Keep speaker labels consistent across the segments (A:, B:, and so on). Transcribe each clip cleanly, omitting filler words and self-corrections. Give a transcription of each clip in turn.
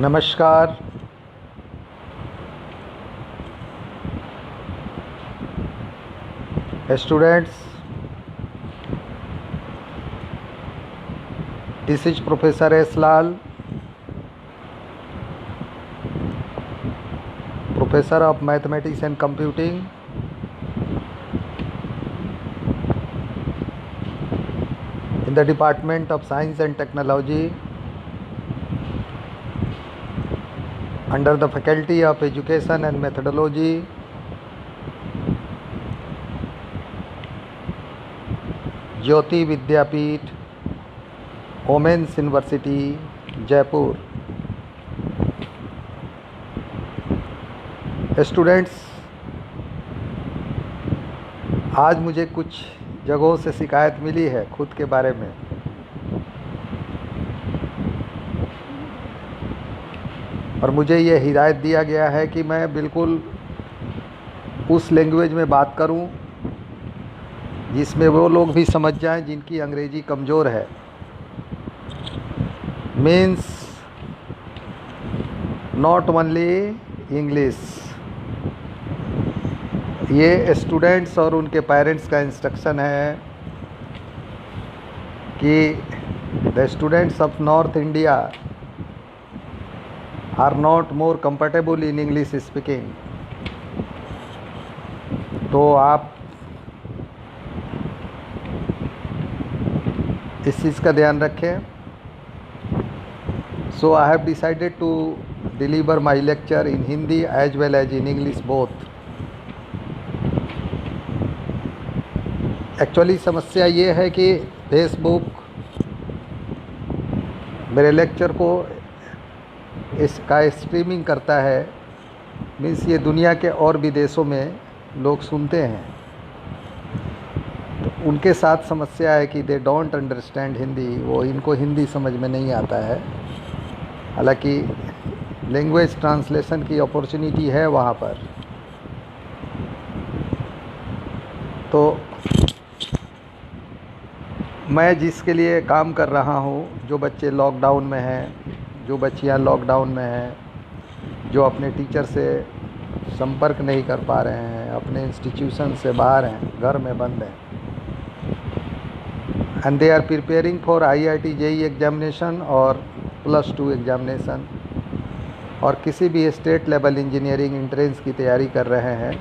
A: नमस्कार। Students, this is Professor S. Lal, Professor of Mathematics and Computing in the Department of Science and Technology under the Faculty of Education and Methodology, Jyoti Vidyapeeth, women's university, Jaipur. Students, आज मुझे कुछ जगहों से शिकायत मिली है खुद के बारे में। और मुझे ये हिदायत दिया गया है कि मैं बिल्कुल उस लैंग्वेज में बात करूं जिसमें वो लोग भी समझ जाएं जिनकी अंग्रेज़ी कमज़ोर है। Means not only English. ये स्टूडेंट्स और उनके पेरेंट्स का इंस्ट्रक्शन है कि the students of North India are not more comfortable in English speaking. तो आप इस चीज़ का ध्यान रखें। So I have decided to deliver my lecture in Hindi as well as in English both. Actually समस्या ये है कि फेसबुक मेरे लेक्चर को इसका स्ट्रीमिंग करता है। मीन्स ये दुनिया के और भी देशों में लोग सुनते हैं। तो उनके साथ समस्या है कि दे डोंट अंडरस्टैंड हिंदी। वो इनको हिंदी समझ में नहीं आता है। हालांकि लैंग्वेज ट्रांसलेशन की अपॉर्चुनिटी है वहाँ पर। तो मैं जिसके लिए काम कर रहा हूँ, जो बच्चे लॉकडाउन में हैं, जो बच्चियाँ लॉकडाउन में हैं, जो अपने टीचर से संपर्क नहीं कर पा रहे हैं, अपने इंस्टीट्यूशन से बाहर हैं, घर में बंद हैं, and they are preparing for IIT JEE examination और +2 एग्जामिनेशन और किसी भी स्टेट लेवल इंजीनियरिंग एंट्रेंस की तैयारी कर रहे हैं,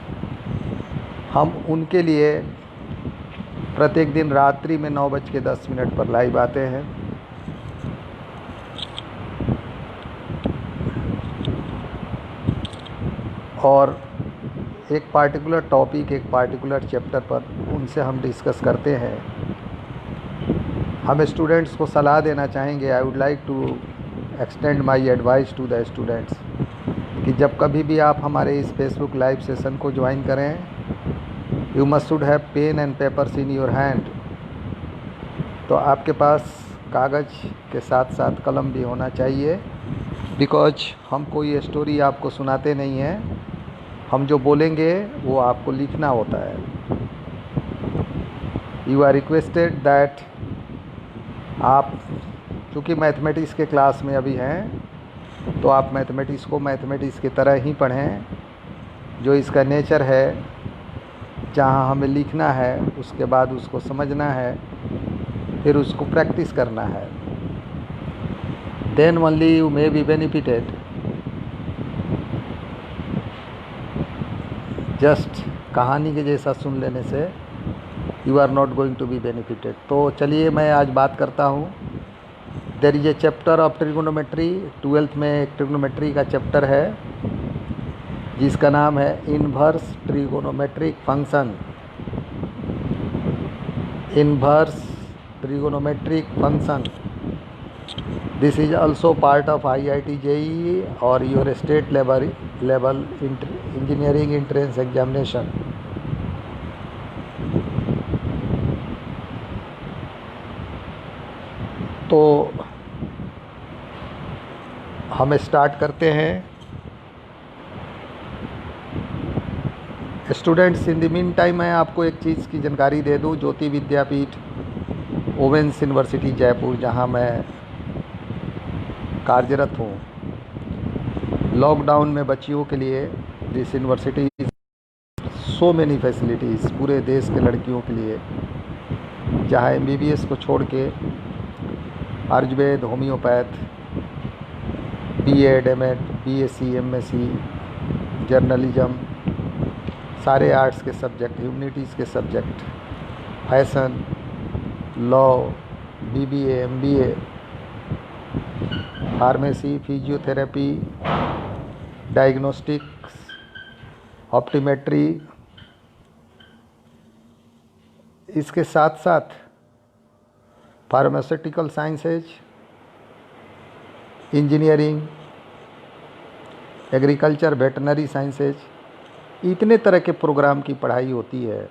A: हम उनके लिए प्रत्येक दिन रात्रि में 9:10 पर लाइव आते हैं। और एक पार्टिकुलर टॉपिक, एक पार्टिकुलर चैप्टर पर उनसे हम डिस्कस करते हैं। हम स्टूडेंट्स को सलाह देना चाहेंगे, I would like to extend my advice to the students, कि जब कभी भी आप हमारे इस फेसबुक लाइव सेशन को ज्वाइन करें, you must should have pen and papers in your hand. तो आपके पास कागज़ के साथ साथ कलम भी होना चाहिए, बिकॉज हम कोई स्टोरी आपको सुनाते नहीं हैं। हम जो बोलेंगे वो आपको लिखना होता है। यू आर रिक्वेस्टेड दैट आप, चूँकि मैथमेटिक्स के क्लास में अभी हैं, तो आप मैथमेटिक्स को मैथमेटिक्स की तरह ही पढ़ें। जो इसका नेचर है, जहाँ हमें लिखना है, उसके बाद उसको समझना है, फिर उसको प्रैक्टिस करना है। Then only you may be benefited. Just कहानी के जैसा सुन लेने से you are not going to be benefited. तो चलिए मैं आज बात करता हूँ। There is a chapter of trigonometry. 12th में एक ट्रिगोनोमेट्री का चैप्टर है जिसका नाम है inverse trigonometric function. Inverse trigonometric function, this is also part of IIT JEE और your state level engineering entrance examination. तो हम स्टार्ट करते हैं। Students, in the mean time मैं आपको एक चीज़ की जानकारी दे दूं। ज्योति विद्यापीठ, वोमेन्स यूनिवर्सिटी जयपुर, जहां मैं कार्यरत हूँ, लॉकडाउन में बच्चियों के लिए this university so many facilities पूरे देश के लड़कियों के लिए, जहाँ MBBS को छोड़ के Ayurveda, homeopath, B.Ed, M.Ed, BSc, MSc, journalism, सारे आर्ट्स के सब्जेक्ट, ह्यूमनिटीज़ के subject, fashion, law, BBA, MBA, pharmacy, physiotherapy, diagnostics, optometry, इसके साथ साथ pharmaceutical sciences, engineering, agriculture, veterinary sciences, इतने तरह के प्रोग्राम की पढ़ाई होती है।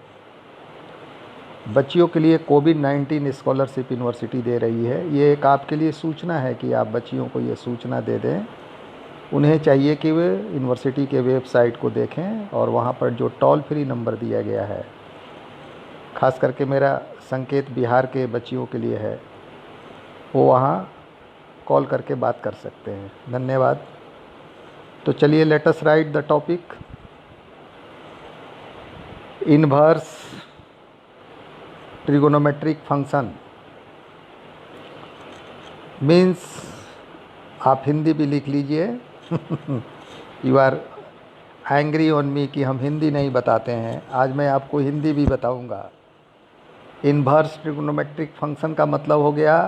A: बच्चियों के लिए कोविड-19 स्कॉलरशिप यूनिवर्सिटी दे रही है। ये एक आपके लिए सूचना है कि आप बच्चियों को ये सूचना दे दें। उन्हें चाहिए कि वे यूनिवर्सिटी के वेबसाइट को देखें और वहाँ पर जो टोल फ्री नंबर दिया गया है, ख़ास करके मेरा संकेत बिहार के बच्चियों के लिए है, वो वहाँ कॉल करके बात कर सकते हैं। धन्यवाद। तो चलिए let us write the topic. Inverse trigonometric function means, आप हिंदी भी लिख लीजिए। You are angry on me कि हम हिंदी नहीं बताते हैं, आज मैं आपको हिंदी भी बताऊंगा। इनवर्स ट्रिगोनोमेट्रिक फंक्शन का मतलब हो गया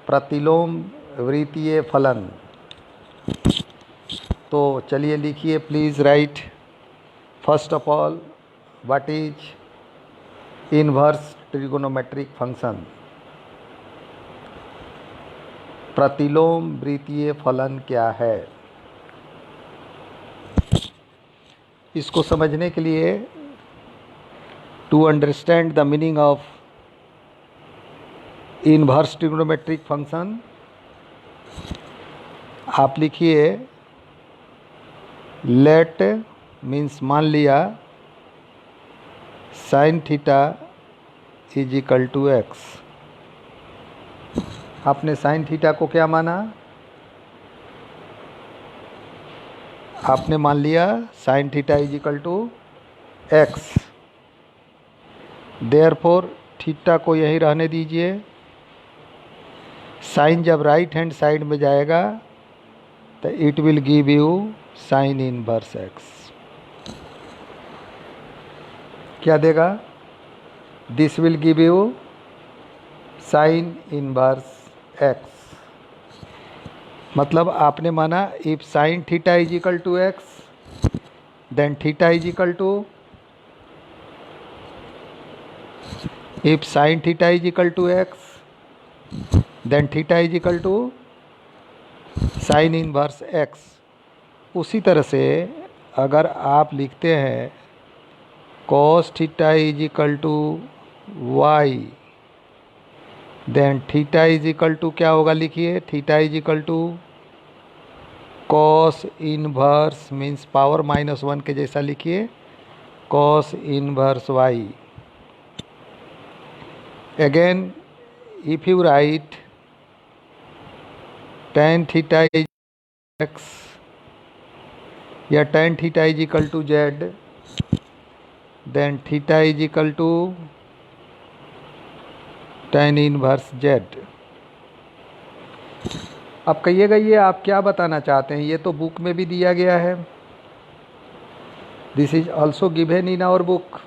A: प्रतिलोम वृत्तीय फलन। तो चलिए लिखिए, please write. First of all, what is inverse trigonometric function? प्रतिलोम वृत्तीय फलन क्या है? इसको समझने के लिए, to understand the meaning of inverse trigonometric function, आप लिखिए लेट मीन्स मान लिया sine theta is equal to x. आपने साइन थीटा को क्या माना? आपने मान लिया sine theta is equal to x. Therefore theta को यहीं रहने दीजिए। साइन जब राइट हैंड साइड में जाएगा तो it will give you sine inverse x. क्या देगा? This will give you sine inverse x. मतलब आपने माना if sine theta is equal to x, then theta is equal to, if sine theta is equal to x, then theta is equal to sine inverse x. उसी तरह से अगर आप लिखते हैं cos theta is equal to y, then theta is equal to क्या होगा? लिखिए, theta is equal to cos inverse means power -1 के जैसा लिखिए, cos inverse y. Again if you write tan theta is x या tan theta is equal to z, then theta is equal to tan inverse z. अब कहिएगा ये आप क्या बताना चाहते हैं? ये तो बुक में भी दिया गया है। This is also given in our book.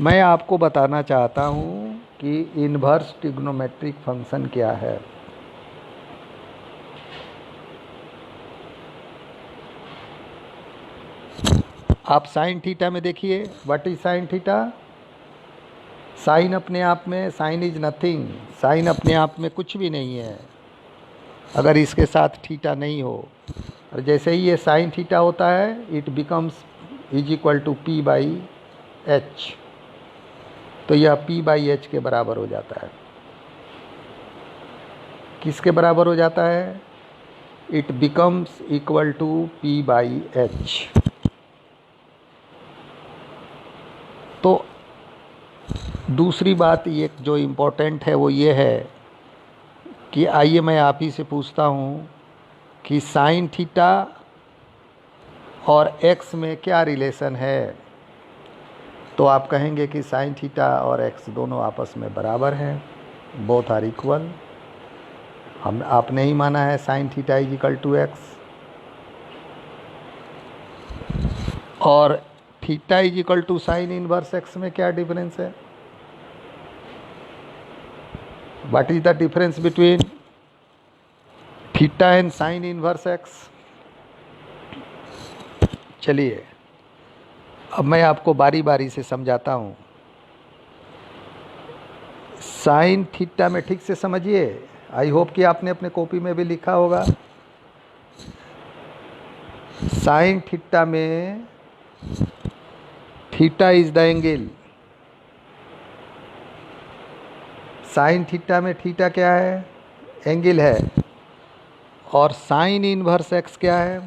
A: मैं आपको बताना चाहता हूँ कि इनवर्स ट्रिग्नोमेट्रिक फंक्शन क्या है। आप साइन थीटा में देखिए, what is sine theta? Sine अपने आप में, साइन इज नथिंग, साइन अपने आप में कुछ भी नहीं है अगर इसके साथ थीटा नहीं हो। और जैसे ही ये साइन थीटा होता है, it becomes is equal to p by h. तो यह पी बाई एच के बराबर हो जाता है। किसके बराबर हो जाता है? It becomes equal to p by h. तो दूसरी बात ये जो इम्पोर्टेंट है वो ये है कि आइए मैं आप ही से पूछता हूँ कि साइन थीटा और एक्स में क्या रिलेशन है। तो आप कहेंगे कि साइन थीटा और एक्स दोनों आपस में बराबर हैं, बोथ आर इक्वल। आपने ही माना है sine theta is equal to x, और theta is equal to sine inverse x में क्या डिफरेंस है? What is the difference between theta and sine inverse x? चलिए अब मैं आपको बारी बारी से समझाता हूँ। साइन थीटा में ठीक से समझिए, आई होप कि आपने अपने कॉपी में भी लिखा होगा। साइन थीटा में theta is the angle. Sign theta में थीटा क्या है? एंगल है। और साइन इनवर्स एक्स क्या है?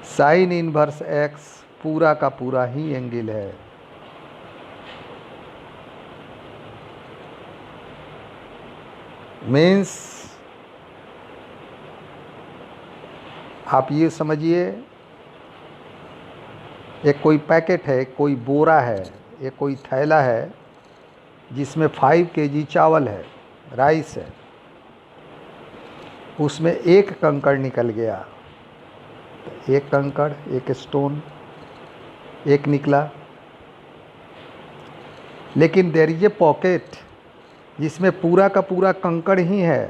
A: साइन इनवर्स एक्स पूरा का पूरा ही एंगल है। मीन्स आप ये समझिए, एक कोई पैकेट है, कोई बोरा है, एक कोई थैला है जिसमें 5 kg चावल है, राइस है। उसमें एक कंकड़ निकल गया, एक कंकड़, एक स्टोन, एक निकला। लेकिन देयर इज ए पॉकेट जिसमें पूरा का पूरा कंकड़ ही है।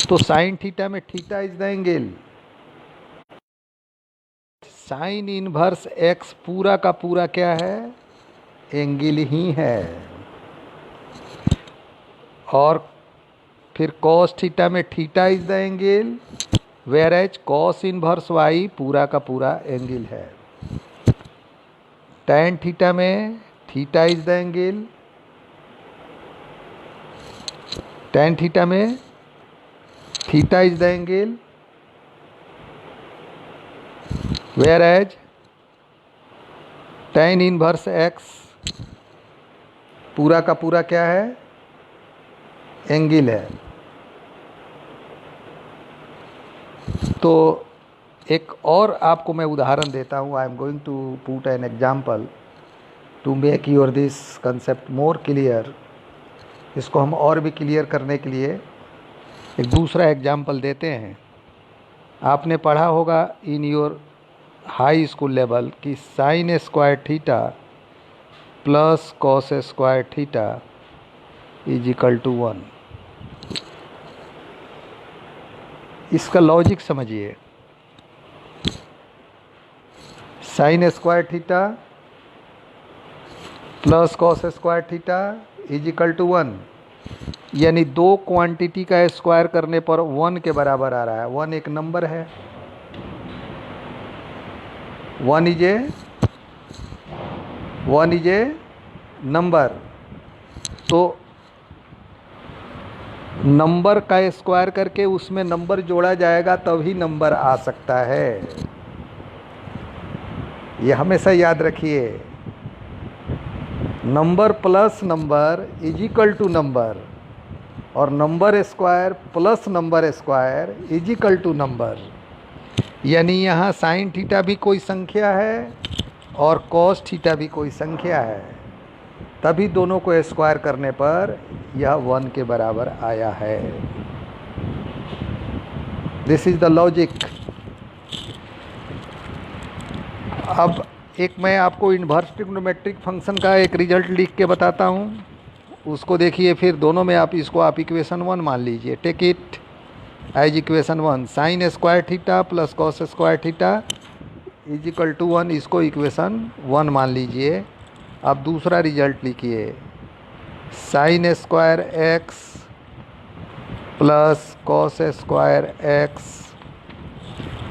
A: तो साइन थीटा में theta is the angle. Sign inverse x पूरा का पूरा क्या है? एंगल ही है। और फिर कॉस थीटा में theta is the angle, whereas cos inverse y पूरा का पूरा एंगल है। टैन थीटा में theta is the angle, tan theta में theta is the angle, whereas tan inverse x पूरा का पूरा क्या है? एंगल है। तो एक और आपको मैं उदाहरण देता हूँ। I am going to put an example to make your this concept more clear. इसको हम और भी क्लियर करने के लिए एक दूसरा एग्जाम्पल देते हैं। आपने पढ़ा होगा in your high school level कि sine square theta plus cos square theta is equal to 1। इसका लॉजिक समझिए। Sine square theta plus cos square theta is equal to 1, यानी दो क्वांटिटी का स्क्वायर करने पर 1 के बराबर आ रहा है। 1 एक नंबर है, 1 इज ए नंबर। तो नंबर का स्क्वायर करके उसमें नंबर जोड़ा जाएगा तभी नंबर आ सकता है। ये हमेशा याद रखिए। Number plus number is equal to number, और number square plus number square is equal to number. यानी यहाँ साइन थीटा भी कोई संख्या है और कॉस थीटा भी कोई संख्या है, तभी दोनों को स्क्वायर करने पर यह 1 के बराबर आया है। This is the logic. अब एक मैं आपको इन्वर्स ट्रिग्नोमेट्रिक फंक्शन का एक रिजल्ट लिख के बताता हूँ, उसको देखिए। फिर दोनों में आप इसको इक्वेशन 1 मान लीजिए। Take it as equation 1। Sine square theta plus cos square theta is equal to 1, इसको इक्वेशन 1 मान लीजिए। अब दूसरा रिजल्ट लिखिए। Sine square x plus cos square x,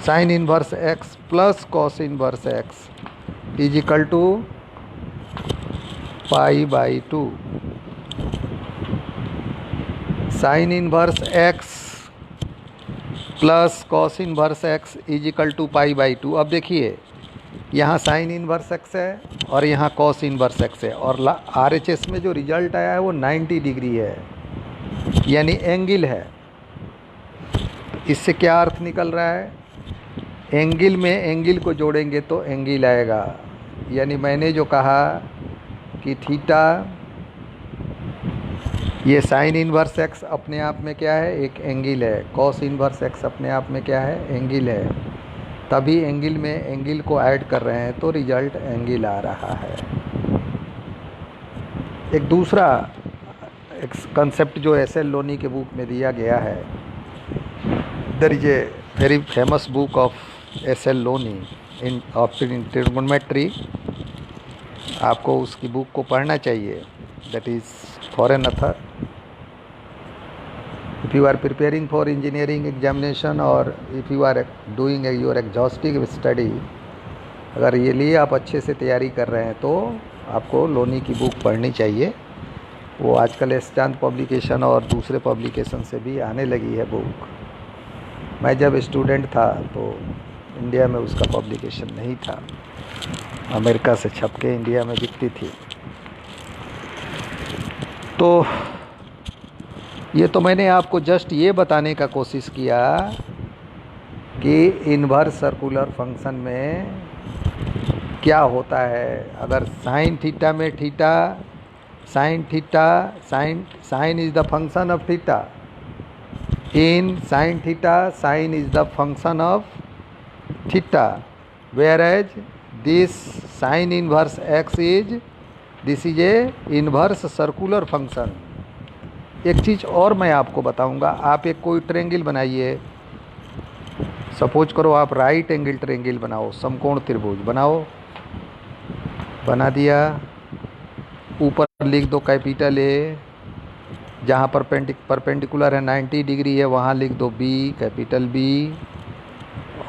A: sine inverse x plus cos inverse x is equal to π/2। Sine inverse x plus cos inverse x is equal to π/2। अब देखिए यहाँ sign inverse x है और यहाँ cos inverse x है, और RHS में जो रिजल्ट आया है वो 90 डिग्री है, यानी एंगल है। इससे क्या अर्थ निकल रहा है? एंगल में एंगल को जोड़ेंगे तो एंगल आएगा। यानी मैंने जो कहा कि थीटा, ये साइन इनवर्स एक्स अपने आप में क्या है? एक एंगल है। कॉस इनवर्स एक्स अपने आप में क्या है? एंगल है। तभी एंगल में एंगल को ऐड कर रहे हैं तो रिजल्ट एंगल आ रहा है। एक दूसरा एक कंसेप्ट जो एस.एल. लोनी के बुक में दिया गया है, there is a very famous book of S L. Loney in trigonometry. आपको उसकी बुक को पढ़ना चाहिए। That is for an author. If you are preparing for engineering examination or if you are doing your exhaustive study, अगर ये लिए आप अच्छे से तैयारी कर रहे हैं तो आपको लोनी की बुक पढ़नी चाहिए। वो आजकल एस-चांद पब्लिकेशन और दूसरे पब्लिकेशन से भी आने लगी है बुक। मैं जब स्टूडेंट था तो इंडिया में उसका पब्लिकेशन नहीं था, अमेरिका से छप के इंडिया में बिकती थी। तो ये तो मैंने आपको जस्ट ये बताने का कोशिश किया कि इन्वर्स सर्कुलर फंक्शन में क्या होता है। अगर साइन थीटा में theta, sine is the function of theta. In sine theta, sine is the function of theta, whereas this sine inverse x is, this is a inverse circular function. एक चीज़ और मैं आपको बताऊंगा। आप एक कोई ट्रेंगल बनाइए, सपोज करो आप राइट एंगल ट्रेंगल बनाओ, समकोण त्रिभुज बनाओ। बना दिया, ऊपर लिख दो कैपिटल ए, जहाँ परपेंडिकुलर है 90 डिग्री है वहाँ लिख दो बी, कैपिटल बी,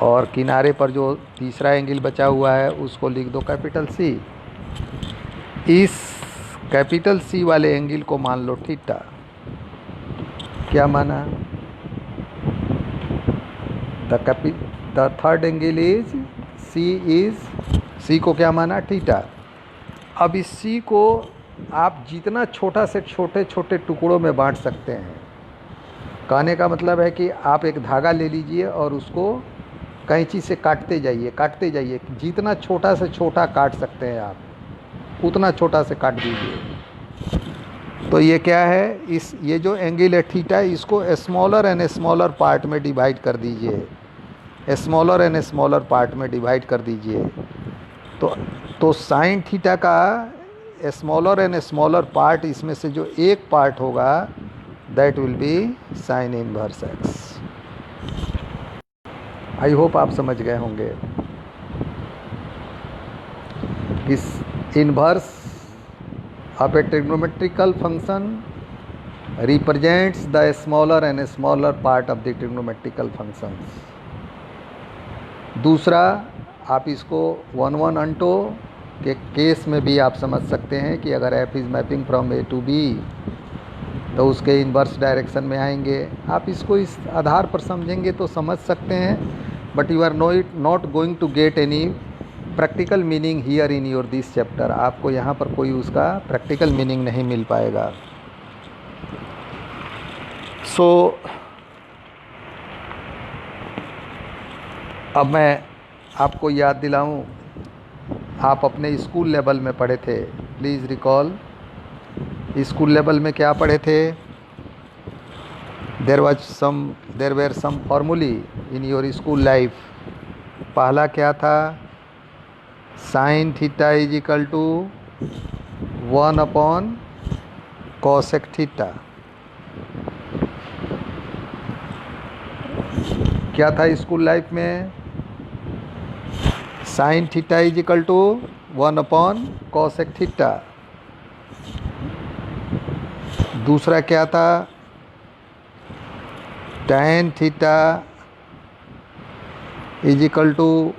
A: और किनारे पर जो तीसरा एंगल बचा हुआ है उसको लिख दो कैपिटल सी। इस कैपिटल सी वाले एंगल को मान लो थीटा। क्या माना? The third angle is C को क्या माना? थीटा। अब इस सी को आप जितना छोटा से छोटे छोटे टुकड़ों में बांट सकते हैं। कहने का मतलब है कि आप एक धागा ले लीजिए और उसको कैंची से काटते जाइए, जितना छोटा से छोटा काट सकते हैं आप उतना छोटा से काट दीजिए। तो ये क्या है? ये जो एंगल है थीटा, इसको स्मॉलर एंड स्मॉलर पार्ट में डिवाइड कर दीजिए, स्मॉलर एंड स्मॉलर पार्ट में डिवाइड कर दीजिए। तो साइन थीटा का स्मॉलर एंड स्मॉलर पार्ट, इसमें से जो एक पार्ट होगा that will be sign inverse x. I hope आप समझ गए होंगे। इस inverse of a trigonometrical function represents the smaller and smaller part of the trigonometrical functions। दूसरा, आप इसको 1-1 अंटो के केस में भी आप समझ सकते हैं कि अगर f is mapping from a to b तो उसके इन्वर्स डायरेक्शन में आएंगे। आप इसको इस आधार पर समझेंगे तो समझ सकते हैं, but you are not going to get any practical meaning here in your this chapter. आपको यहाँ पर कोई उसका प्रैक्टिकल मीनिंग नहीं मिल पाएगा। सो अब मैं आपको याद दिलाऊं, आप अपने स्कूल लेवल में पढ़े थे, प्लीज़ रिकॉल। स्कूल लेवल में क्या पढ़े थे? There were some formulae in your school life. पहला क्या था? Sine theta is equal to 1/cosec theta. क्या था स्कूल लाइफ में? Sine theta is equal to 1/cosec theta. दूसरा क्या था? tan theta is equal to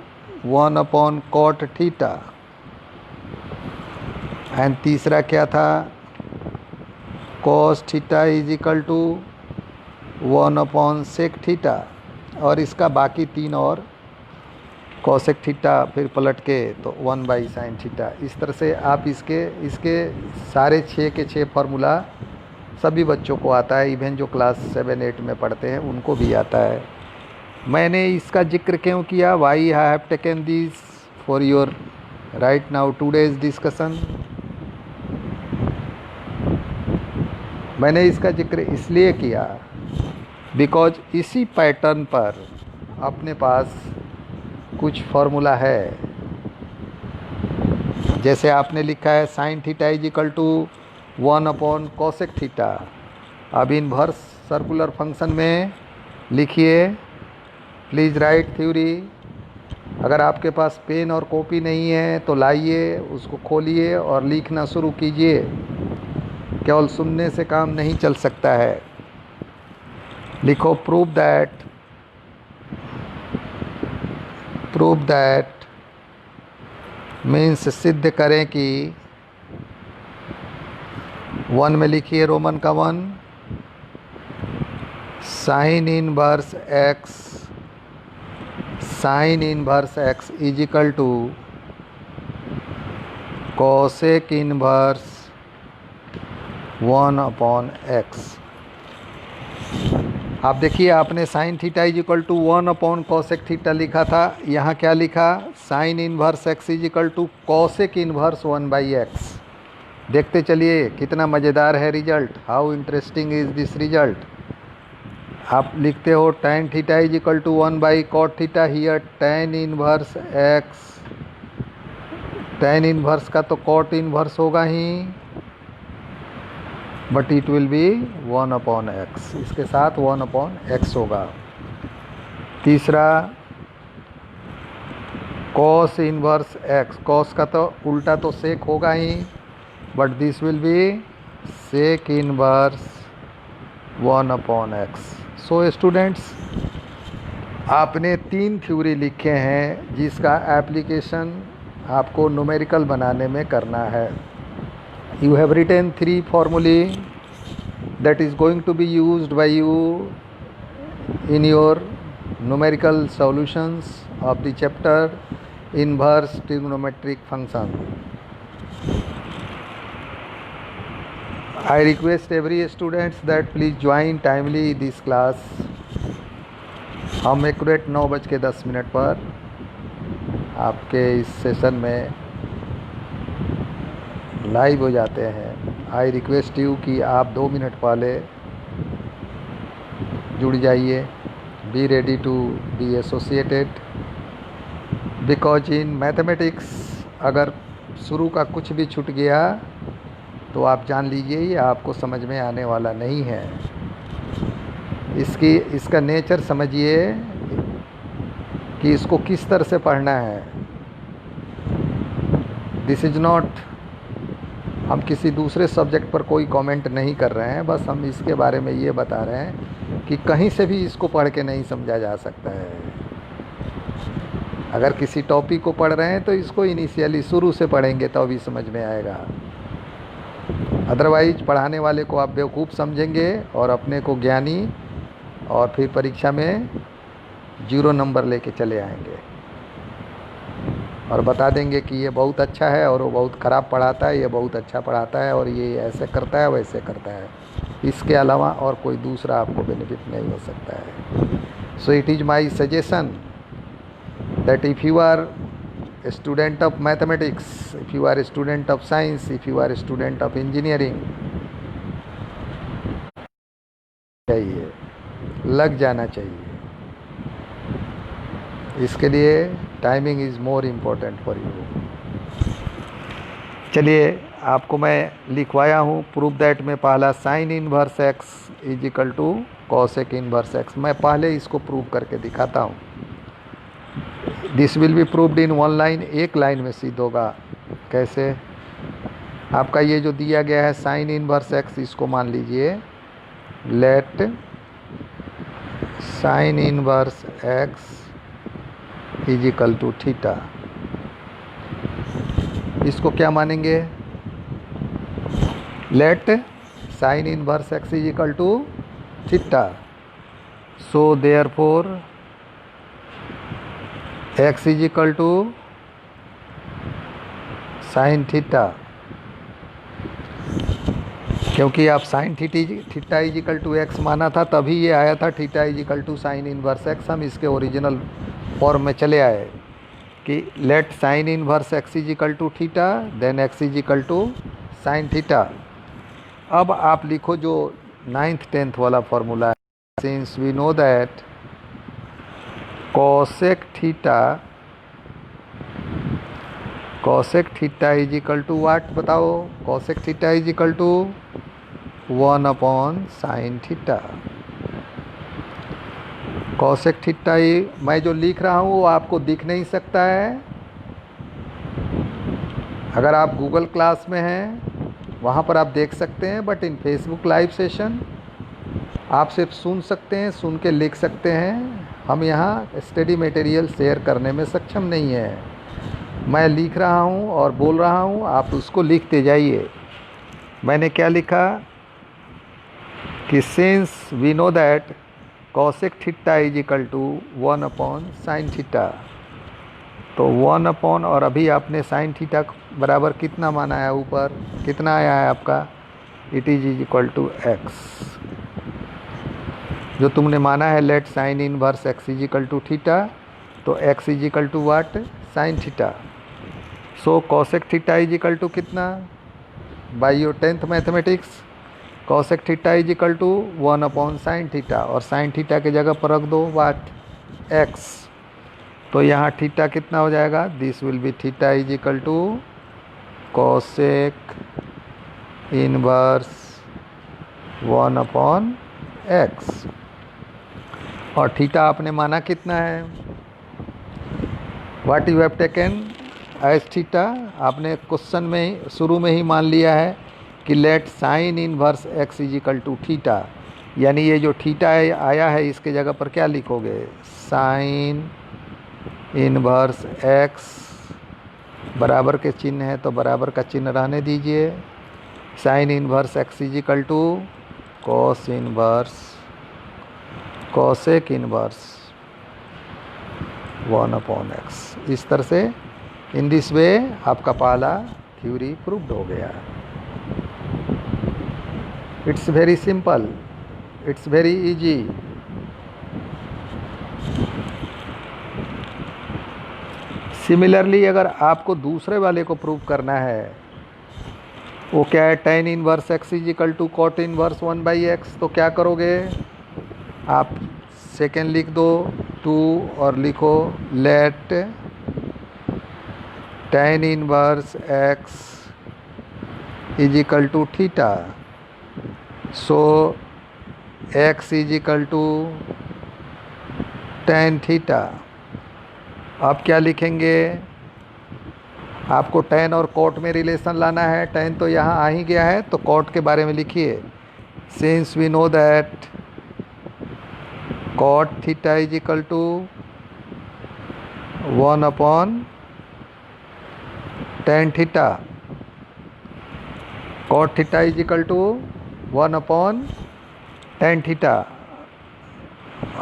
A: 1/cot theta. And तीसरा क्या था? cos theta is equal to 1/sec theta. और इसका बाकी तीन और कोसेक थीटा, फिर पलट के तो 1/sin थीटा। इस तरह से आप इसके इसके सारे 6 के 6 फार्मूला सभी बच्चों को आता है, इवन जो क्लास 7-8 में पढ़ते हैं उनको भी आता है। मैंने इसका जिक्र क्यों किया? Why I have taken this for your right now today's discussion. मैंने इसका जिक्र इसलिए किया बिकॉज इसी पैटर्न पर अपने पास कुछ फार्मूला है। जैसे आपने लिखा है sin theta is equal to 1/cosec theta. अब इनवर्स सर्कुलर फंक्शन में लिखिए, प्लीज़ राइट थ्योरी। अगर आपके पास पेन और कॉपी नहीं है तो लाइए, उसको खोलिए और लिखना शुरू कीजिए। केवल सुनने से काम नहीं चल सकता है। लिखो प्रूव दैट मीन्स सिद्ध करें कि 1 में लिखिए रोमन का 1 sine inverse x is equal to cosec inverse 1/x। आप देखिए, आपने sine theta is equal to 1/cosec theta लिखा था, यहाँ क्या लिखा? Sine inverse x is equal to cosec inverse 1/x। देखते चलिए कितना मज़ेदार है result. How interesting is this result. आप लिखते हो tan theta is equal to 1/cot theta. Here tan inverse x, tan inverse का तो cot इनवर्स होगा ही, but it will B 1/x। इसके साथ 1/x होगा। तीसरा cos इनवर्स x, cos का तो उल्टा तो सेक होगा ही, but this will be sec inverse 1/x। So students, आपने 3 थ्योरी लिखे हैं जिसका एप्लीकेशन आपको न्यूमेरिकल बनाने में करना है। You have written 3 formulae that is going to be used by you in your numerical solutions of the chapter inverse trigonometric function. I request every students that please join timely this class. हम accurate 9:10 पर आपके इस session में live हो जाते हैं। I request you कि आप 2 मिनट पहले जुड़ जाइए। Be ready to be associated, because in mathematics अगर शुरू का कुछ भी छूट गया तो आप जान लीजिए ये आपको समझ में आने वाला नहीं है। इसका नेचर समझिए कि इसको किस तरह से पढ़ना है। दिस इज़ नॉट, हम किसी दूसरे सब्जेक्ट पर कोई कमेंट नहीं कर रहे हैं, बस हम इसके बारे में ये बता रहे हैं कि कहीं से भी इसको पढ़ के नहीं समझा जा सकता है। अगर किसी टॉपिक को पढ़ रहे हैं तो इसको इनिशियली शुरू से पढ़ेंगे तो अभी समझ में आएगा। अदरवाइज पढ़ाने वाले को आप बेवकूफ़ समझेंगे और अपने को ज्ञानी, और फिर परीक्षा में 0 नंबर लेके चले आएंगे और बता देंगे कि ये बहुत अच्छा है और वो बहुत ख़राब पढ़ाता है, ये बहुत अच्छा पढ़ाता है और ये ऐसे करता है वैसे करता है। इसके अलावा और कोई दूसरा आपको बेनिफिट नहीं हो सकता है। So it is my suggestion that if you are a student of mathematics, if you are a student of science, if you are a student of engineering, चाहिए, लग जाना चाहिए। इसके लिए timing is more important for you. चलिए, आपको मैं लिखवाया हूँ प्रूव दैट में पहला sine inverse x is equal to cosec inverse x. मैं पहले इसको प्रूव करके दिखाता हूँ। This will be proved in 1 line, एक लाइन में सिद्ध होगा। कैसे? आपका ये जो दिया गया है साइन इनवर्स एक्स, इसको मान लीजिए let sine inverse x is equal to theta. इसको क्या मानेंगे? Let sine inverse x is equal to theta. So therefore x is equal to sine theta, क्योंकि आप sine theta is equal to x माना था, तभी ये आया था theta is equal to sine inverse x. हम इसके ओरिजिनल फॉर्म में चले आए कि let sine inverse x is equal to theta then x is equal to sine theta. अब आप लिखो जो 9th 10th वाला फॉर्मूला है, since we know that cosec theta is equal to what, बताओ। Cosec theta is equal to 1 upon sine theta. Cosec theta ही मैं जो लिख रहा हूँ वो आपको दिख नहीं सकता है। अगर आप गूगल क्लास में हैं वहाँ पर आप देख सकते हैं, but in Facebook live session आप सिर्फ सुन सकते हैं, सुन के लिख सकते हैं। हम यहाँ स्टडी मटेरियल शेयर करने में सक्षम नहीं है। मैं लिख रहा हूँ और बोल रहा हूँ, आप उसको लिखते जाइए। मैंने क्या लिखा कि since we know that cosec theta is equal to 1 upon sine theta, तो 1 अपॉन, और अभी आपने साइन थीटा बराबर कितना माना है, ऊपर कितना आया है आपका, it is equal to x. जो तुमने माना है let sine inverse x is equal to theta, तो x is equal to what, sine theta. So cosec theta is equal to कितना, by your 10th mathematics, cosec theta is equal to 1 upon sine theta, और sine theta के जगह पर रख दो वाट, x. तो यहाँ थीटा कितना हो जाएगा, this will be theta is equal to cosec inverse 1 upon x. और थीटा आपने माना कितना है, what you have taken as theta, आपने क्वेश्चन में शुरू में ही मान लिया है कि let sine inverse x is equal to theta, यानी ये जो थीटा आया है इसके जगह पर क्या लिखोगे, साइन इनवर्स एक्स, बराबर के चिन्ह है तो बराबर का चिन्ह रहने दीजिए। Sine inverse x is equal to cos inverse cosec inverse 1 upon x. इस तरह से इन दिस वे आपका पहला थ्योरी प्रूव्ड हो गया। It's very simple, it's very easy. Similarly अगर आपको दूसरे वाले को प्रूव करना है, वो क्या है, tan inverse x is equal to cot inverse 1/x, तो क्या करोगे आप, सेकेंड लिख दो 2 और लिखो let tan inverse x is equal to theta, so x is equal to tan theta. अब क्या लिखेंगे, आपको tan और cot में रिलेशन लाना है। tan तो यहाँ आ ही गया है, तो cot के बारे में लिखिए, since we know that cot theta is equal to 1 upon tan theta, cot theta is equal to 1 upon tan theta,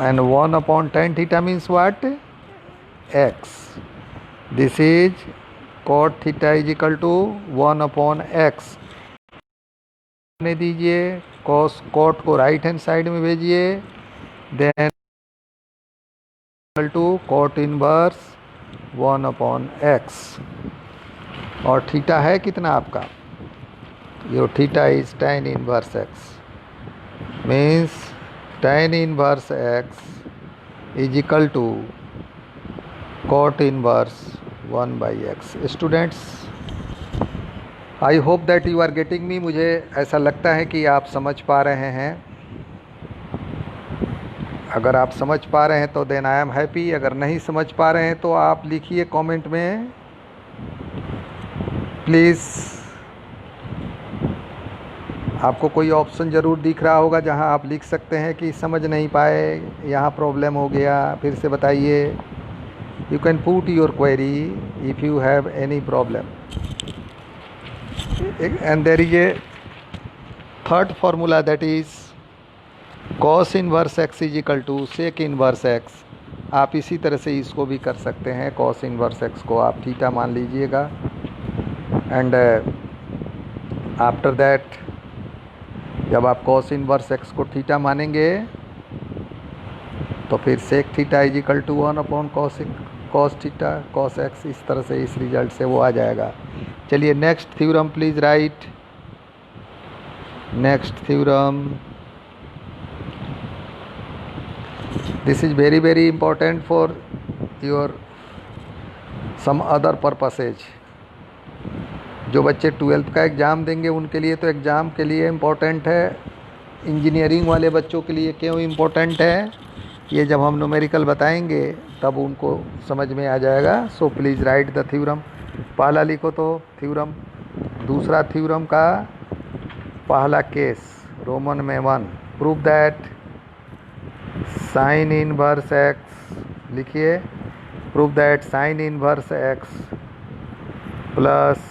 A: and 1 upon tan theta means what, x. This is cot theta is equal to 1 upon x। ने दीजिए, cot को right hand side में भेजिए, then equal to cot inverse 1 upon x। और theta है कितना आपका, your theta is tan inverse x, means tan inverse x is equal to cot inverse 1/x। Students, I hope that you are getting me। मुझे ऐसा लगता है कि आप समझ पा रहे हैं। अगर आप समझ पा रहे हैं तो देन आई एम हैप्पी। अगर नहीं समझ पा रहे हैं तो आप लिखिए कमेंट में प्लीज़। आपको कोई ऑप्शन ज़रूर दिख रहा होगा जहां आप लिख सकते हैं कि समझ नहीं पाए, यहाँ प्रॉब्लम हो गया, फिर से बताइए। You can put your query if you have any problem. And there is a third formula, that is cos inverse x is equal to sec inverse x। आप इसी तरह से इसको भी कर सकते हैं। कॉस इनवर्स एक्स को आप थीटा मान लीजिएगा एंड आफ्टर दैट जब आप कॉस इनवर्स एक्स को थीटा मानेंगे तो फिर sec theta is equal to 1 cos theta cos x, इस तरह से इस रिजल्ट से वो आ जाएगा। चलिए next theorem please write. Next theorem, this is very very important for your some other purposes. जो बच्चे 12th का एग्ज़ाम देंगे उनके लिए तो एग्ज़ाम के लिए इम्पोर्टेंट है। इंजीनियरिंग वाले बच्चों के लिए क्यों इम्पोर्टेंट है, ये जब हम न्यूमेरिकल बताएंगे तब उनको समझ में आ जाएगा। So please write the theorem. पहला लिखो तो थ्योरम, दूसरा थ्योरम का पहला केस रोमन में 1, prove that sine inverse x, लिखिए, prove that sine inverse x plus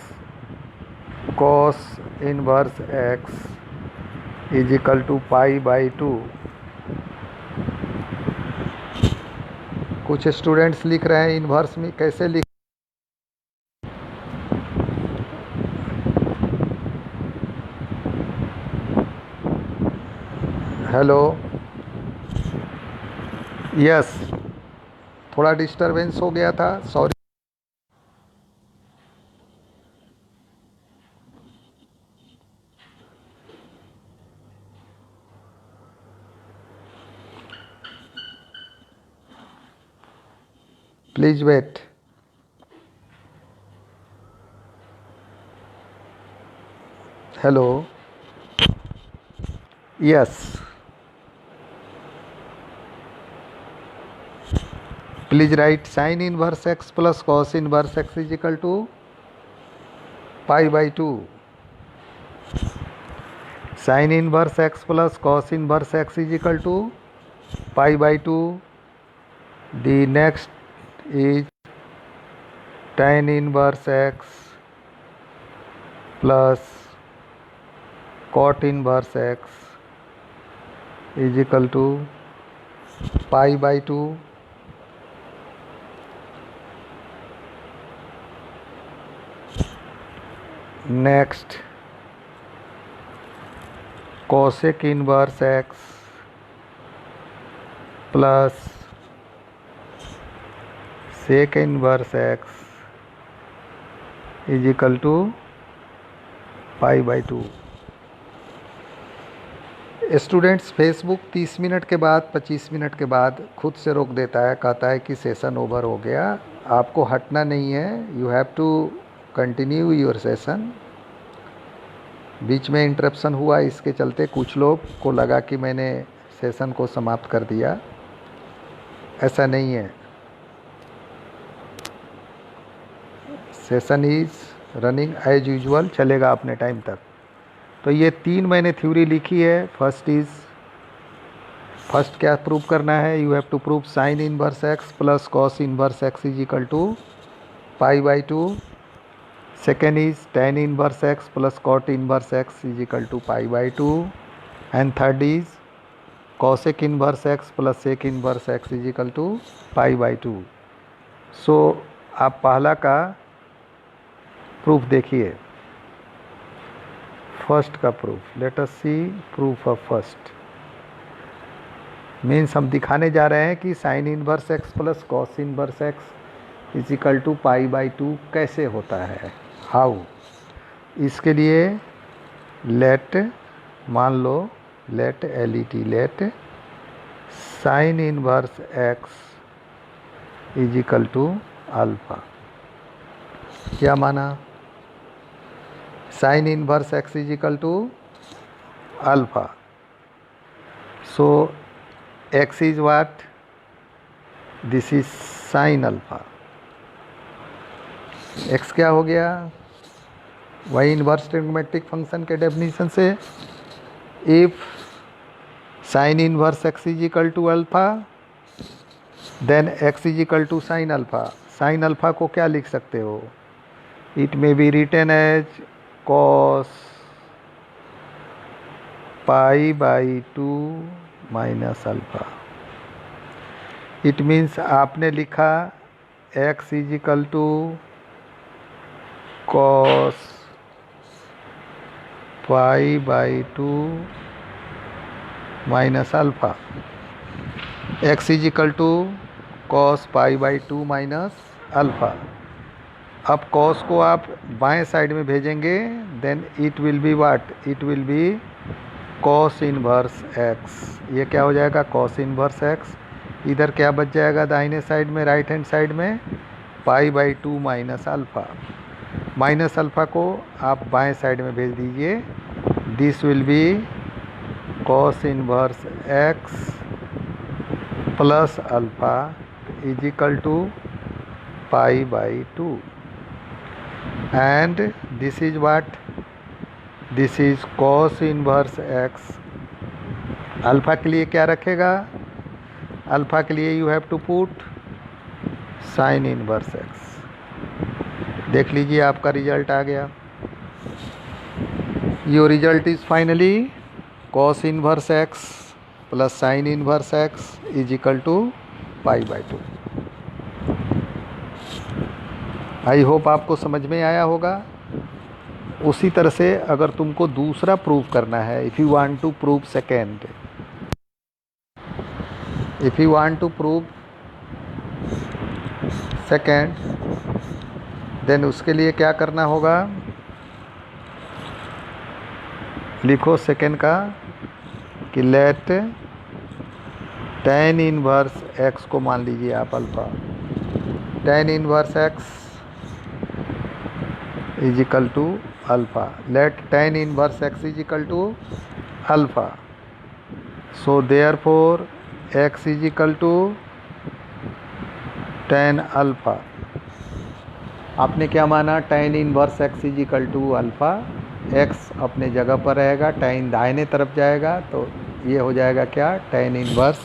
A: cos inverse x is equal to π/2। कुछ स्टूडेंट्स लिख रहे हैं इनवर्स में कैसे लिख, हेलो, यस, थोड़ा डिस्टरबेंस हो गया था, sorry. Please wait. Hello, yes, please write sine inverse x plus cos inverse x is equal to π/2। Sine inverse x plus cos inverse x is equal to π/2। The next is tan inverse x plus cot inverse x is equal to π/2। Next cosec inverse x plus sec inverse x is equal to π/2। Students Facebook 30 minute के बाद 25 minute के बाद खुद से रोक देता है, कहता है कि सेशन ओवर हो गया। आपको हटना नहीं है, you have to continue your session. बीच में इंटरप्शन हुआ, इसके चलते कुछ लोग को लगा कि मैंने सेशन को समाप्त कर दिया, ऐसा नहीं है। Session is running as usual, चलेगा अपने टाइम तक। तो ये 3 मैंने थ्योरी लिखी है। फर्स्ट क्या प्रूव करना है, you have to prove sine inverse x plus cos inverse x is equal to π/2। Second is tan inverse x plus cot inverse x is equal to π/2 and third is cosec inverse x plus sec inverse x is equal to π/2। So आप पहला का proof देखिए, first का proof. Let us see proof of first. Means हम दिखाने जा रहे हैं कि sine inverse x plus cos inverse x is equal to π/2 कैसे होता है, हाउ। इसके लिए लेट, मान लो let LET, let sine inverse x is equal to alpha. क्या माना, sine inverse x is equal to alpha. So x is what, this is sine alpha. X क्या हो गया, वही इनवर्स ट्रिग्नोमेट्रिक फंक्शन के डेफिनेशन से, if sine inverse x is equal to alpha then x is equal to sine alpha. Sine alpha को क्या लिख सकते हो, it may be written as cos π/2 minus alpha. It means आपने लिखा x is equal to cos pi by 2 minus alpha. x is equal to cos pi by 2 minus alpha. अब cos को आप बाएं साइड में भेजेंगे, then it will be what, it will be cos inverse x. ये क्या हो जाएगा, कॉस इनवर्स एक्स। इधर क्या बच जाएगा दाहिने साइड में, राइट हैंड साइड में, pi by 2 minus alpha. Minus alpha को आप बाएं साइड में भेज दीजिए। This will be cos inverse x plus alpha is equal to pi by 2। and this is what, this is cos inverse x। Alpha के लिए क्या रखेगा, अल्फ़ा के लिए you have to put sine inverse x. देख लीजिए आपका result आ गया। Your result is finally cos inverse x plus sine inverse x is equal to pi by 2। I hope आपको समझ में आया होगा। उसी तरह से अगर तुमको दूसरा प्रूव करना है, if you want to prove second, if you want to prove second, then उसके लिए क्या करना होगा, लिखो सेकेंड का कि लेट tan इनवर्स एक्स को मान लीजिए आप alpha. tan inverse x is equal to alpha. Let tan inverse x is equal to alpha. So therefore x is equal to tan alpha। आपने क्या माना, tan inverse x is equal to alpha। x अपने जगह पर रहेगा, tan दाहिने तरफ जाएगा, तो ये हो जाएगा क्या, tan इनवर्स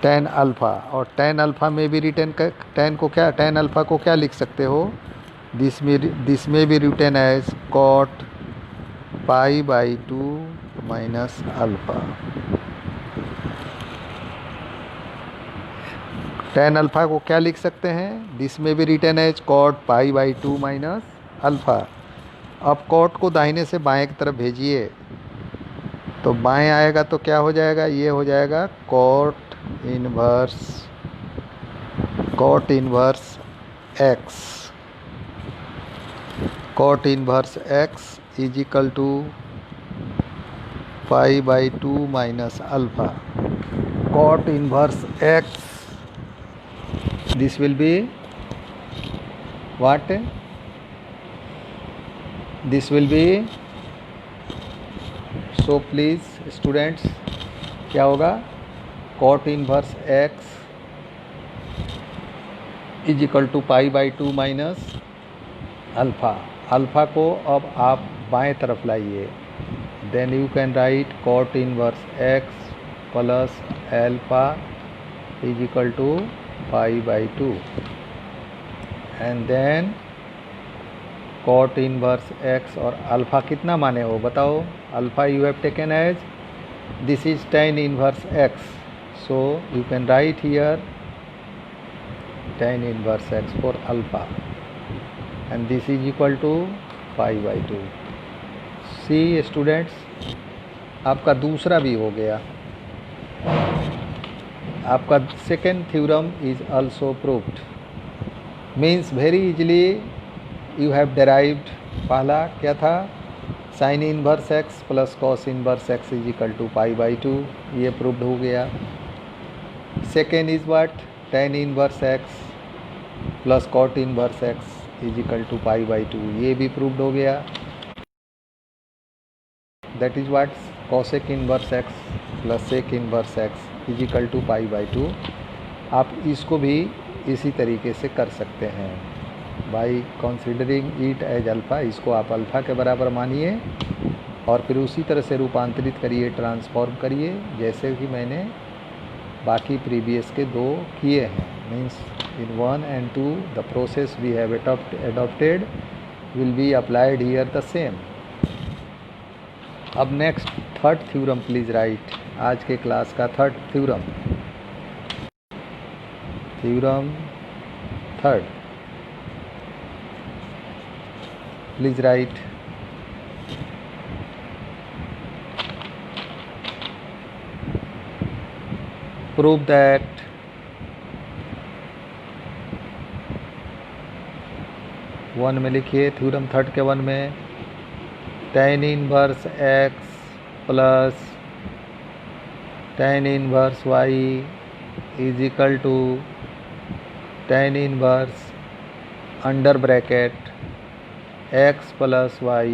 A: tan अल्फ़ा। और tan अल्फ़ा में भी रिटर्न tan को क्या, tan अल्फ़ा को क्या लिख सकते हो, this may be written as cot pi by 2 minus alpha। tan alpha को क्या लिख सकते हैं, this may be written as cot pi by 2 minus alpha। अब cot को दाहिने से बाएं की तरफ भेजिए, तो बाएं आएगा तो क्या हो जाएगा, ये हो जाएगा cot inverse x। cot inverse x is equal to pi by 2 minus alpha. cot inverse x, this will be what, this will be, so please students क्या होगा, cot inverse x is equal to pi by 2 minus alpha. Alpha को अब आप बाएं तरफ लाइए, then you can write cot inverse x plus alpha is equal to pi by 2। And then cot inverse x और alpha कितना माने हो बताओ, alpha you have taken as, this is tan inverse x, so you can write here tan inverse x for alpha and this is equal to pi by 2। See students, आपका दूसरा भी हो गया, आपका second theorem is also proved. Means very easily you have derived. पहला क्या था, sine inverse x plus cos inverse x is equal to pi by 2, ये प्रूव्ड हो गया। Second is what, tan inverse x plus cot inverse x is equal to pi by 2, ये भी proved हो गया। That is what, cosec inverse x plus sec inverse x is equal to pi by 2। आप इसको भी इसी तरीके से कर सकते हैं by considering it as alpha. इसको आप अल्फ़ा के बराबर मानिए और फिर उसी तरह से रूपांतरित करिए, ट्रांसफॉर्म करिए, जैसे कि मैंने बाकी प्रीवियस के दो किए हैं। Means in 1 and 2 the process we have adopted will be applied here the same। अब next third theorem please write, आज के क्लास का third theorem. theorem third. Please write. Prove that one में लिखिए, थ्योरम थर्ड के one में tan inverse x plus tan inverse y is equal to tan inverse under bracket x plus y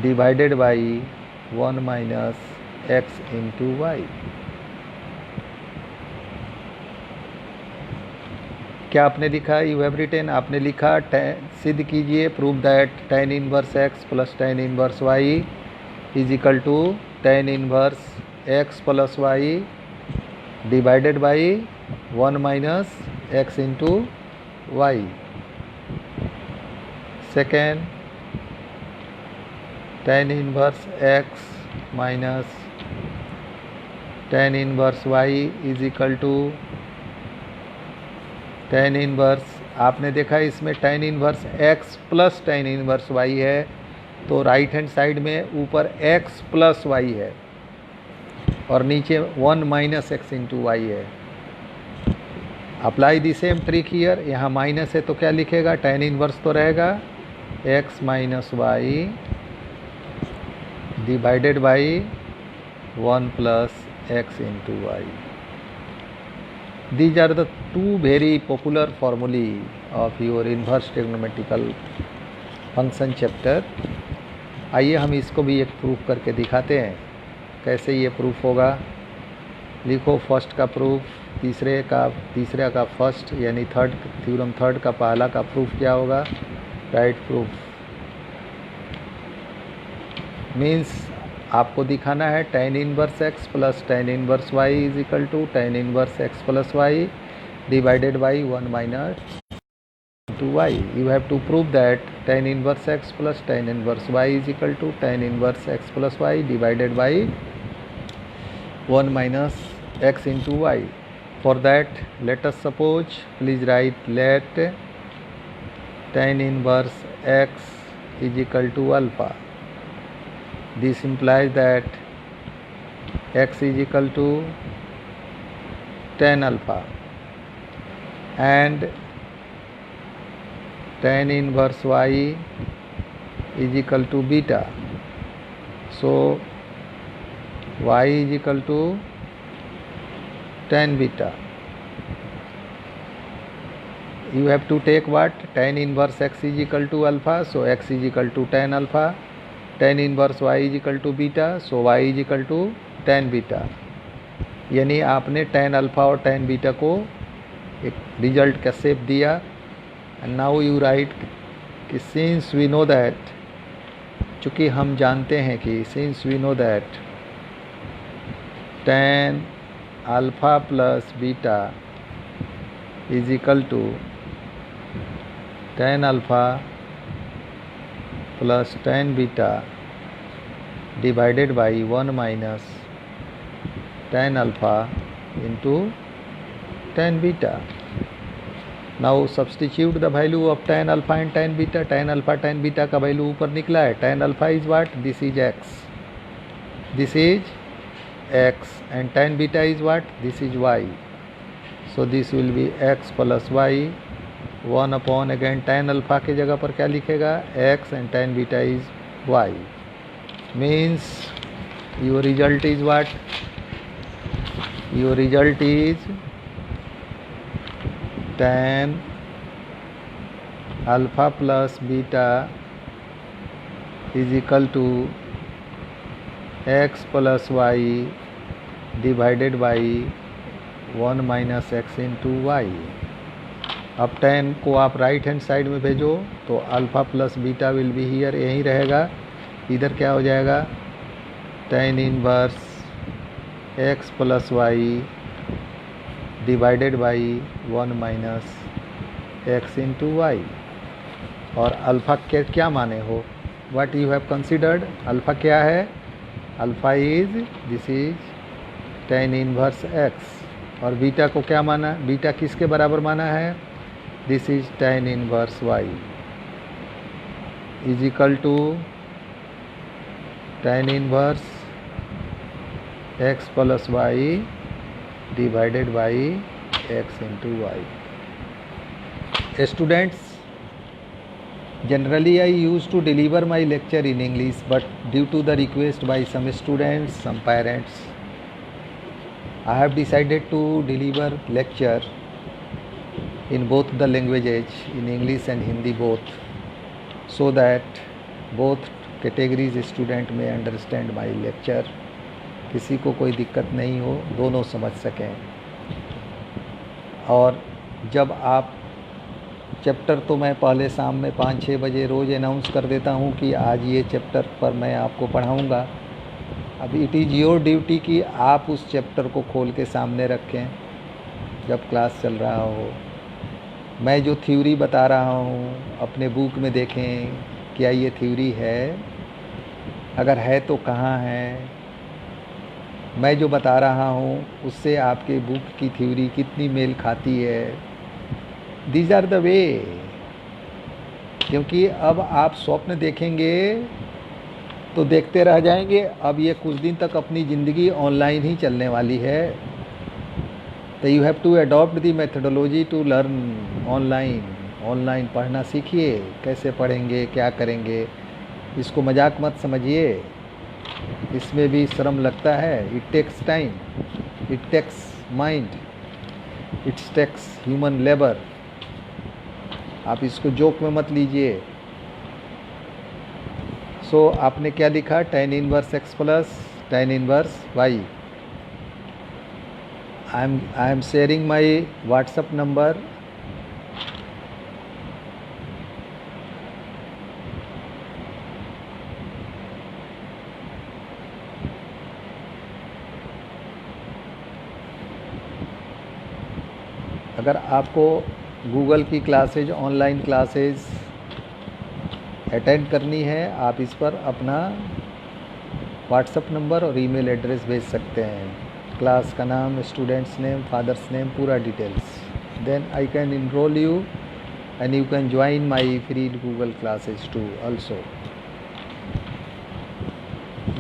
A: divided by 1 minus x into y. क्या आपने लिखा? You have retain, आपने लिखा सिद्ध कीजिए, prove that tan inverse x plus tan inverse y is equal to tan inverse x plus y divided by 1 minus x into y. Second, tan inverse x minus tan inverse y is equal to tan inverse, आपने देखा इसमें tan inverse x plus tan inverse y है, तो right hand side में ऊपर x plus y है और नीचे 1 माइनस x इंटू वाई है। Apply the same trick here, यहाँ माइनस है तो क्या लिखेगा? tan इनवर्स तो रहेगा x minus y divided by 1 plus x into y. These are the two very popular formulae of your inverse trigonometrical function chapter. आइए हम इसको भी एक प्रूफ करके दिखाते हैं। कैसे ये प्रूफ होगा? लिखो फर्स्ट का प्रूफ, तीसरे का फर्स्ट यानी थर्ड, थ्योरम थर्ड का पहला का प्रूफ क्या होगा? राइट प्रूफ मीन्स आपको दिखाना है tan inverse x plus tan inverse y is equal to tan inverse x plus y divided by 1 minus two y। You have to prove that tan inverse x plus tan inverse y is equal to tan inverse x plus y divided by 1 minus x into y। For that let us suppose, please write, let tan inverse x is equal to alpha. This implies that x is equal to tan alpha and tan inverse y is equal to beta. So y is equal to tan beta. You have to take what? Tan inverse x is equal to alpha, so x is equal to tan alpha. tan inverse y is equal to beta, so y is equal to tan बीटा। यानी आपने tan alpha और tan beta को एक result का shape दिया। And now you write कि since we know that, चूँकि हम जानते हैं कि since we know that tan alpha plus beta is equal to tan alpha plus tan beta divided by 1 minus tan alpha into tan beta. Now substitute the value of tan alpha and tan beta. tan alpha tan beta का value ऊपर निकला है। tan alpha is what? This is x, this is x and tan beta is what? This is y। So this will B x plus y 1 upon again tan alpha के जगह पर क्या लिखेगा? x and tan beta is y। Means your result is what? Your result is tan alpha plus beta is equal to x plus y divided by 1 minus x into y. अब tan को आप right hand side में भेजो तो alpha plus beta will be here, यहीं रहेगा। इधर क्या हो जाएगा? tan inverse x plus y divided by 1 minus x into y. और अल्फ़ा के क्या माने हो? What you have considered? Alpha क्या है? Alpha is, this is tan inverse x और बीटा को क्या माना, बीटा किसके बराबर माना है, this is tan inverse y is equal to tan inverse x plus y divided by x into y. Students, generally I used to deliver my lecture in English, but due to the request by some students, some parents, I have decided to deliver lecture in both the languages, in English and Hindi both, so that both categories student may understand my lecture, किसी को कोई दिक्कत नहीं हो, दोनों समझ सकें। और जब आप चैप्टर, तो मैं पहले शाम में 5-6 बजे रोज़ अनाउंस कर देता हूँ कि आज ये चैप्टर पर मैं आपको पढ़ाऊँगा। अब इट इज़ योर ड्यूटी कि आप उस चैप्टर को खोल के सामने रखें जब क्लास चल रहा हो। मैं जो थ्योरी बता रहा हूँ अपने बुक में देखें, क्या ये थ्योरी है, अगर है तो कहाँ है। मैं जो बता रहा हूँ उससे आपके बुक की थ्योरी कितनी मेल खाती है। These are the way. क्योंकि अब आप स्वप्न देखेंगे तो देखते रह जाएंगे। अब ये कुछ दिन तक अपनी ज़िंदगी ऑनलाइन ही चलने वाली है। तो you have to adopt the methodology to learn online. Online पढ़ना सीखिए। कैसे पढ़ेंगे, क्या करेंगे, इसको मजाक मत समझिए। इसमें भी श्रम लगता है। It takes time, it takes mind, it takes human labour. आप इसको जोक में मत लीजिए। सो आपने क्या लिखा, tan inverse x plus tan inverse y। I am sharing my WhatsApp number. अगर आपको गूगल की क्लासेज, ऑनलाइन क्लासेज अटेंड करनी है, आप इस पर अपना व्हाट्सअप नंबर और ईमेल एड्रेस भेज सकते हैं। क्लास का नाम, स्टूडेंट्स नेम, फादर्स नेम, पूरा details. Then I can enrol you and you can join my free Google classes too also.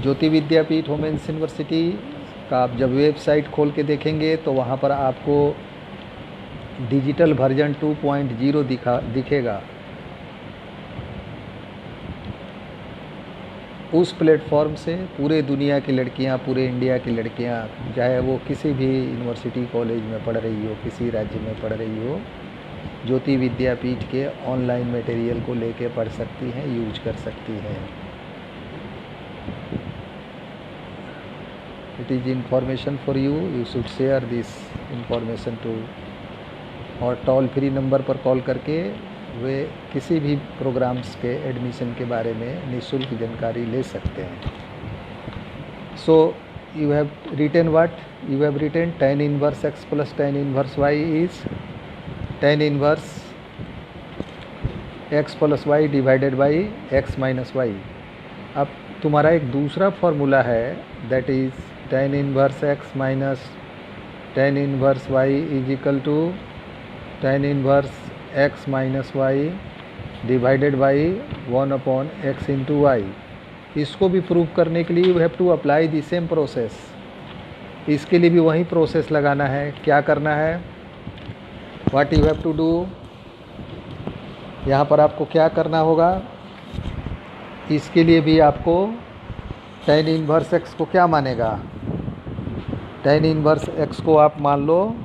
A: Jyoti Vidyapeeth women's university का आप जब वेबसाइट खोल के देखेंगे तो वहाँ पर आपको डिजिटल वर्जन 2.0 दिखेगा। उस प्लेटफॉर्म से पूरे दुनिया की लड़कियां, पूरे इंडिया की लड़कियां, चाहे वो किसी भी यूनिवर्सिटी कॉलेज में पढ़ रही हो, किसी राज्य में पढ़ रही हो, ज्योति विद्यापीठ के ऑनलाइन मटेरियल को लेके पढ़ सकती हैं, यूज कर सकती हैं। It is information for you, you should share this information too. और टोल फ्री नंबर पर कॉल करके वे किसी भी प्रोग्राम्स के एडमिशन के बारे में निःशुल्क जानकारी ले सकते हैं। So you have written what, you have written tan inverse x plus tan inverse y is tan inverse x plus y divided by x minus y. अब तुम्हारा एक दूसरा फॉर्मूला है, that is tan inverse x minus tan inverse y is equal to tan inverse x minus y divided by 1/x into y. इसको भी prove करने के लिए you have to apply the same process. इसके लिए भी वही प्रोसेस लगाना है। क्या करना है, what you have to do, यहाँ पर आपको क्या करना होगा। इसके लिए भी आपको tan इनवर्स x को क्या मानेगा, tan इनवर्स x को आप मान लो,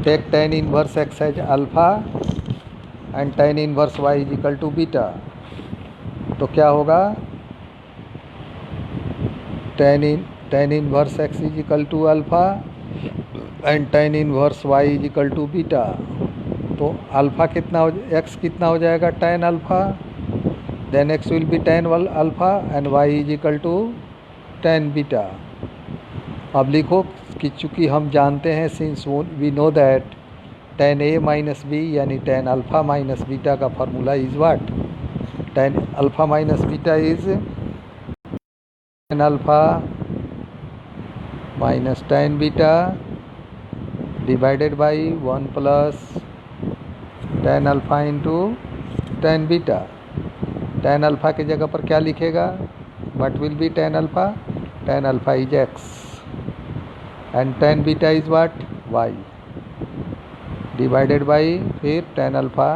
A: take tan inverse x as alpha and tan inverse y is equal to beta. तो क्या होगा, tan inverse x is equal to alpha and tan inverse y is equal to beta. तो alpha कितना हो, x कितना हो जाएगा, tan alpha, then x will be tan alpha and y is equal to tan beta. अब लिखो कि चूँकि हम जानते हैं, since we know that tan a minus b यानी tan अल्फ़ा माइनस बीटा का formula is what, tan alpha minus beta is tan alpha minus tan beta divided by 1 plus tan alpha into tan beta. tan alpha की जगह पर क्या लिखेगा? What will be tan alpha? tan alpha is x and tan beta is what? y divided by फिर tan alpha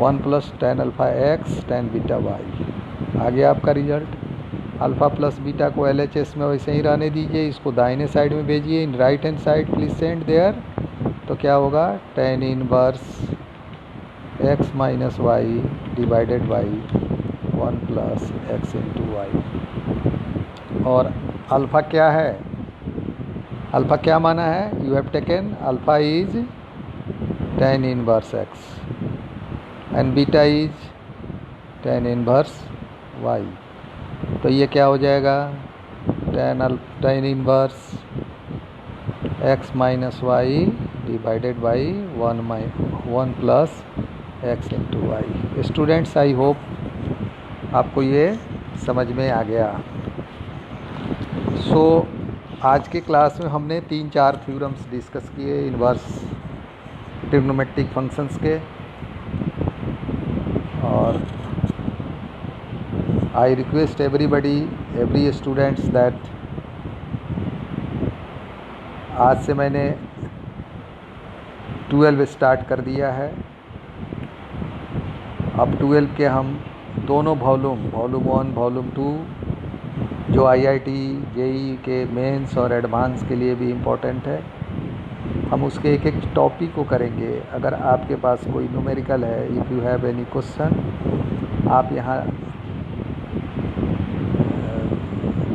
A: 1 plus tan alpha x tan beta y। आ गया आपका result. Alpha plus beta को LHS में वैसे ही रहने दीजिए, इसको दाहिने साइड में भेजिए। In right hand side please send there. तो क्या होगा? tan inverse x minus y divided by 1 plus x into y. और अल्फ़ा क्या है? अल्फ़ा क्या माना है? You have taken alpha is tan inverse x and beta is tan inverse y। तो ये क्या हो जाएगा? tan inverse x minus y divided by 1 plus x into y. Students, I hope आपको ये समझ में आ गया। आज के क्लास में हमने 3-4 थ्योरम्स डिस्कस किए इनवर्स ट्रिग्नोमेट्रिक फंक्शंस के। और I request every students that आज से मैंने 12 स्टार्ट कर दिया है। अब 12 के हम दोनों वॉल्यूम 1 वॉल्यूम 2 जो IIT JEE के मेंस और एडवांस के लिए भी इम्पोर्टेंट है, हम उसके एक एक टॉपिक को करेंगे। अगर आपके पास कोई न्यूमेरिकल है, if you have any question, आप यहाँ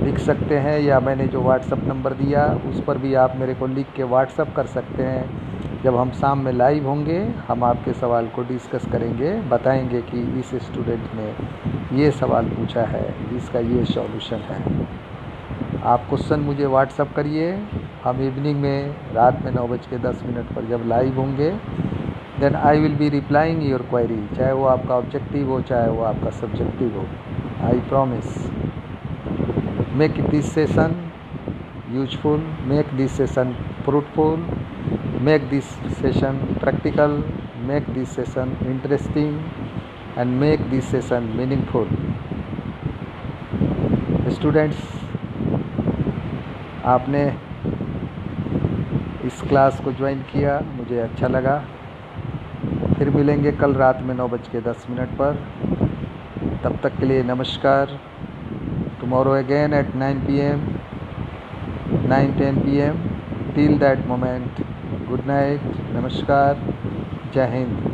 A: लिख सकते हैं, या मैंने जो व्हाट्सअप नंबर दिया उस पर भी आप मेरे को लिख के व्हाट्सअप कर सकते हैं। जब हम शाम में लाइव होंगे, हम आपके सवाल को डिस्कस करेंगे, बताएंगे कि इस स्टूडेंट ने ये सवाल पूछा है, इसका ये सॉल्यूशन है। आप क्वेश्चन मुझे व्हाट्सअप करिए। हम इवनिंग में रात में 9:10 पर जब लाइव होंगे, then I will be replying your query, चाहे वो आपका ऑब्जेक्टिव हो चाहे वो आपका सब्जेक्टिव हो। I promise. Make this session useful, make this session fruitful, make this session practical, make this session interesting and make this session meaningful। Students, आपने इस क्लास को ज्वाइन किया, मुझे अच्छा लगा। फिर मिलेंगे कल रात में 9:10 पर। तब तक के लिए नमस्कार। Tomorrow again at 9 PM, 9-10 PM। Till that moment, good night, नमस्कार, जय हिंद।